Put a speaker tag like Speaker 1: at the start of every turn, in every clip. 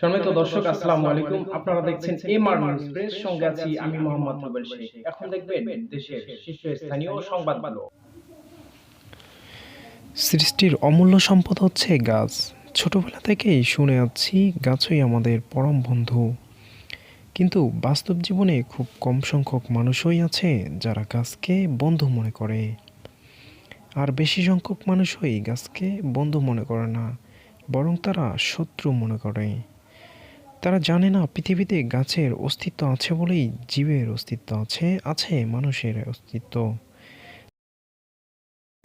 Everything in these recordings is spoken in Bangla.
Speaker 1: সম্মানিত দর্শক আসসালামু আলাইকুম। আপনারা দেখছেন এমআর নিউজ প্রেস, সঙ্গে আছি আমি মোহাম্মদ রুবেল শেখ। এখন দেখবেন দেশের শীর্ষস্থানীয় সংবাদগুলো।
Speaker 2: সৃষ্টির অমূল্য সম্পদ হচ্ছে গাছ। ছোটবেলা থেকেই শুনে আসছি গাছই আমাদের পরম বন্ধু। কিন্তু বাস্তব জীবনে খুব কম সংখ্যক মানুষই আছে যারা গাছকে বন্ধু মনে করে। আর বেশি সংখ্যক মানুষই গাছকে বন্ধু মনে করে না, বরং তারা শত্রু মনে করে। তারা জানে না পৃথিবীতে গাছের অস্তিত্ব আছে বলেই জীবের অস্তিত্ব আছে, আছে মানুষের অস্তিত্ব।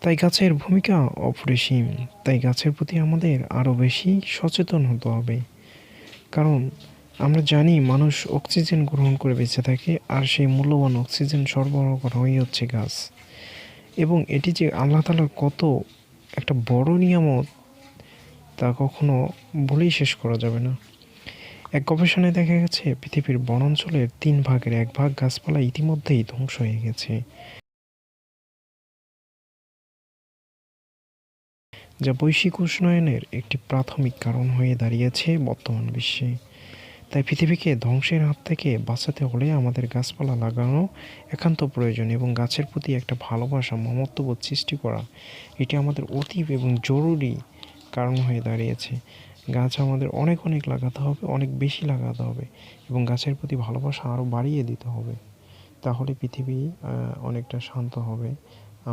Speaker 2: তাই গাছের ভূমিকা অপরিসীম। তাই গাছের প্রতি আমাদের আরও বেশি সচেতন হতে হবে। কারণ আমরা জানি মানুষ অক্সিজেন গ্রহণ করে বেঁচে থাকে, আর সেই মূল্যবান অক্সিজেন সরবরাহ করা হচ্ছে গাছ। এবং এটি যে আল্লাহ তাআলার কত একটা বড় নিয়ামত, তা কখনো বলেই শেষ করা যাবে না। এক গবেষণায় দেখা গেছে পৃথিবীর বনাঞ্চলের 1/3 গাছপালা ইতিমধ্যেই ধ্বংস হয়ে গেছে, যা বৈশ্বিক উষ্ণায়নের একটি প্রাথমিক কারণ হয়ে দাঁড়িয়েছে বর্তমান বিশ্বে। তাই পৃথিবীকে ধ্বংসের হাত থেকে বাঁচাতে হলে আমাদের গাছপালা লাগানো একান্ত প্রয়োজন, এবং গাছের প্রতি একটা ভালোবাসা, মমত্ববোধ সৃষ্টি করা, এটি আমাদের অতীব এবং জরুরি কারণ হয়ে দাঁড়িয়েছে। গাছ আমাদের অনেক অনেক লাগাতে হবে, অনেক বেশি লাগাতে হবে, এবং গাছের প্রতি ভালোবাসা আরও বাড়িয়ে দিতে হবে। তাহলে পৃথিবী অনেকটা শান্ত হবে,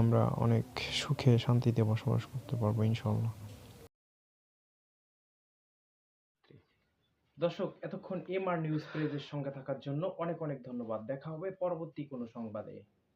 Speaker 2: আমরা অনেক সুখে শান্তিতে বসবাস করতে পারবো ইনশাল্লাহ।
Speaker 1: দর্শক, এতক্ষণ এমআর নিউজ প্রেজের সঙ্গে থাকার জন্য অনেক অনেক ধন্যবাদ। দেখা হবে পরবর্তী কোনো সংবাদে।